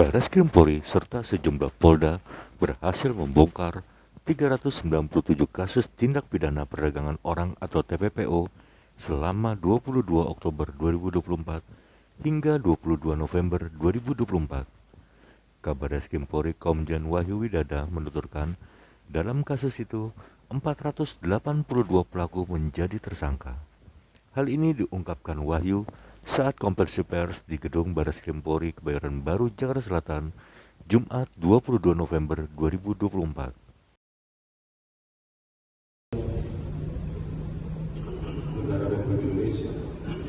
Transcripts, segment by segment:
Barreskrim Polri serta sejumlah Polda berhasil membongkar 397 kasus tindak pidana perdagangan orang atau TPPO selama 22 Oktober 2024 hingga 22 November 2024. Kabarreskrim Polri Komjen Wahyu Widada menuturkan, dalam kasus itu 482 pelaku menjadi tersangka. Hal ini diungkapkan Wahyu saat konferensi pers di gedung Barreskrim Polri Kebayoran Baru, Jakarta Selatan, Jumat 22 November 2024. Negara Republik Indonesia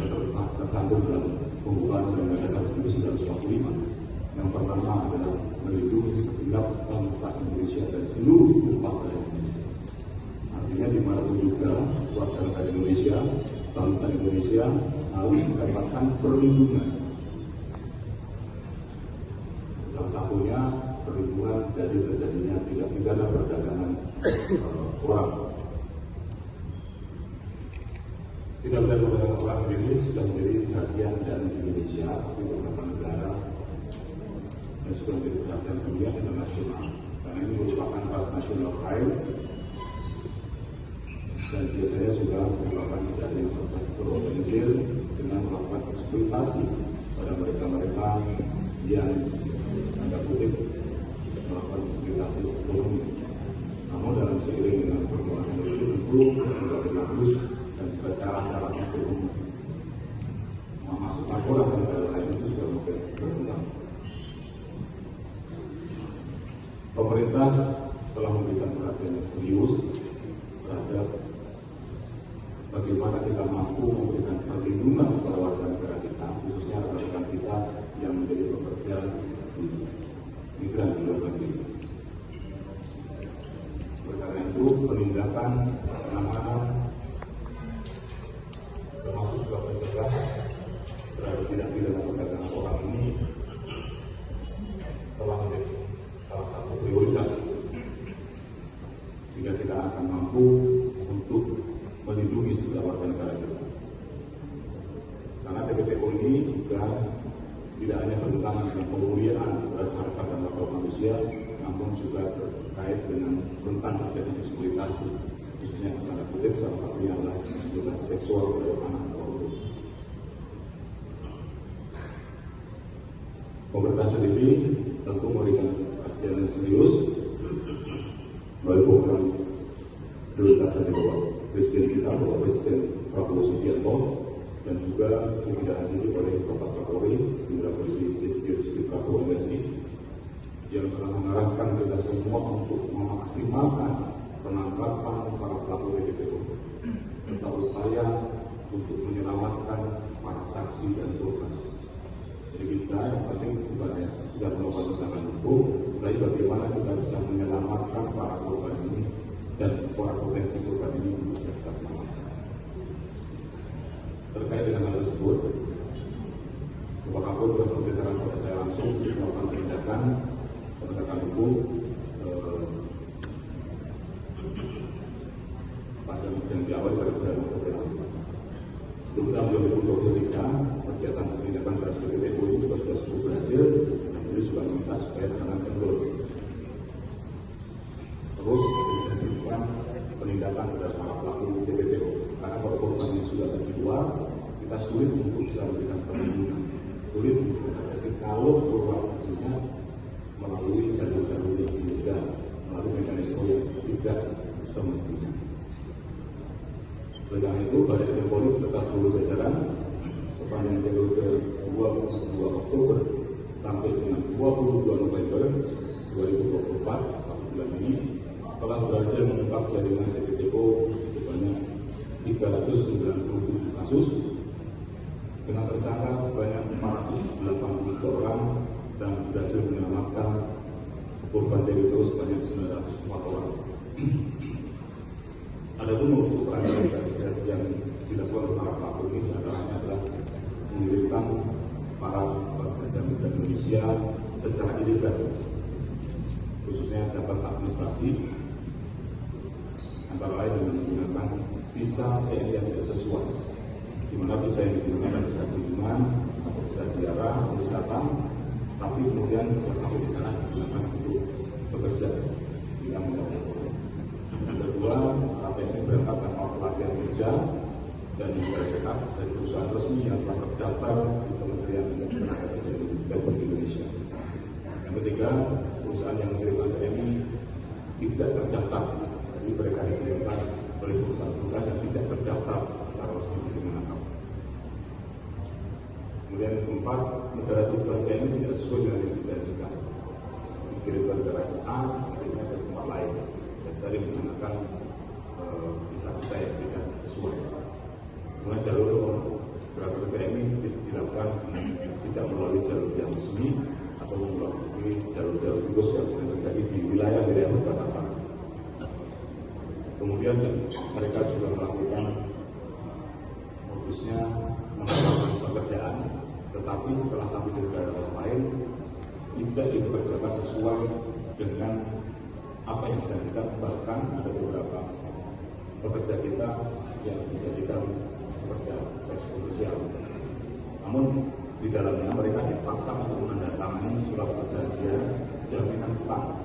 yang terkandung dalam pembukaan Undang-Undang Dasar 1945 yang pertama adalah melindungi segenap bangsa Indonesia dan seluruh umat Indonesia. Artinya dimanapun juga warga negara Indonesia, bangsa Indonesia harus mendapatkan perlindungan. Salah satunya perlindungan dari terjadinya tindak pidana perdagangan orang. Tindak pidana perdagangan orang sendiri sudah menjadi perhatian dari Indonesia di beberapa negara dan sudah menjadi perhatian dunia internasional. Karena ini merupakan transnational crime dan biasanya sudah merupakan kejadian terorganisir dengan melakukan eksploitasi pada mereka-mereka yang tanda kutip melakukan eksploitasi ekonomi. Namun dalam seiring dengan perkembangan itu tentu berbagai bagus dan juga cara-caranya untuk memasukkan orang ke negara lain itu sudah mulai berkembang. Pemerintah telah memberikan perhatian yang serius terhadap bagaimana kita mampu memberikan perlindungan kepada warga negara kita, khususnya rekan-rekan kita yang menjadi pekerja di migran di luar negeri. Karena itu penindakan, penanganan, termasuk juga pencegahan terhadap tindak pidana perdagangan orang ini telah menjadi salah satu prioritas, sehingga kita akan mampu untuk melindungi setiap warga negara kita. Karena TPPO ini juga tidak hanya bertentangan dengan pemuliaan terhadap harkat dan martabat manusia, namun juga terkait dengan rentan terjadi eksploitasi, khususnya tanda kutip salah satunya adalah eksploitasi seksual terhadap anak atau orang. Pemerintah sendiri tentu memberikan perhatian yang serius melalui program prioritas dari Bapak Presiden kita, Bapak Presiden Prabowo Subianto, dan juga ditindaklanjuti oleh Bapak Kapolri, Jenderal Polisi Istri Prabowo MSI, yang telah mengarahkan kita semua untuk memaksimalkan penangkapan para pelaku TPPO, serta upaya untuk menyelamatkan para saksi dan korban. Jadi kita yang penting bukan hanya tidak melakukan tindakan hukum, tapi bagaimana kita bisa menyelamatkan para korban ini dan para potensi korban ini untuk kita selamatkan. Terkait dengan hal tersebut, Bapak Kapolri telah memberitakan kepada saya langsung untuk melakukan tindakan penegakan hukum pada yang diawali pada bulan Oktober. Sebelum tahun 2023, kegiatan penindakan terhadap TPPO ini juga sudah cukup berhasil, dan ini juga meminta supaya jangan kendor. Terus intensifkan penindakan terhadap para pelaku TPPO, karena kalau korban yang sudah terjual, kita sulit untuk bisa memberikan perlindungan, sulit untuk mengatasi kalau korbannya melalui jalur-jalur yang ilegal, melalui mekanisme yang tidak semestinya. Oleh karena itu, Barreskrim Polri serta seluruh jajaran sepanjang periode 22 Oktober sampai dengan 22 November 2024 satu bulan ini telah berhasil mengungkap jaringan TPPO sebanyak 397 kasus dengan tersangka sebanyak 480 orang dan berhasil menyelamatkan korban TPPO sebanyak 904 orang. Adapun modus operandi yang dilakukan oleh para pelaku ini adalah mengirimkan para pekerja migran Indonesia secara ilegal, khususnya daftar administrasi, antara lain dengan menggunakan visa yang tidak sesuai, di mana visa yang digunakan adalah visa kunjungan atau visa ziarah, wisata, tapi kemudian setelah sampai di sana digunakan untuk bekerja dengan membayar. Yang kedua, KPM berangkat tanpa pelatihan kerja dan diberangkat dari perusahaan resmi yang telah terdaftar di Kementerian Tenaga Kerja Republik Indonesia. Yang ketiga, perusahaan yang mengirimkan KPMI tidak terdaftar, jadi mereka dikirimkan oleh perusahaan-perusahaan yang tidak terdaftar secara resmi di Kemenaker. Kemudian yang keempat, negara tujuan PMI tidak sesuai dengan yang dijanjikan. Dikirimkan negara A, akhirnya ke tempat lain. Dan tadi menggunakan visa yang tidak sesuai. Kemudian jalur berangkat PMI dilakukan tidak melalui jalur yang resmi atau melalui jalur-jalur tikus yang sering terjadi di wilayah-wilayah perbatasan. Kemudian mereka juga melakukan modusnya melakukan pekerjaan, tetapi setelah sampai di negara lain tidak dipekerjakan sesuai dengan apa yang dijanjikan. Bahkan ada beberapa pekerja kita yang dijadikan pekerja seks komersial. Namun di dalamnya mereka dipaksa untuk menandatangani surat perjanjian jaminan utang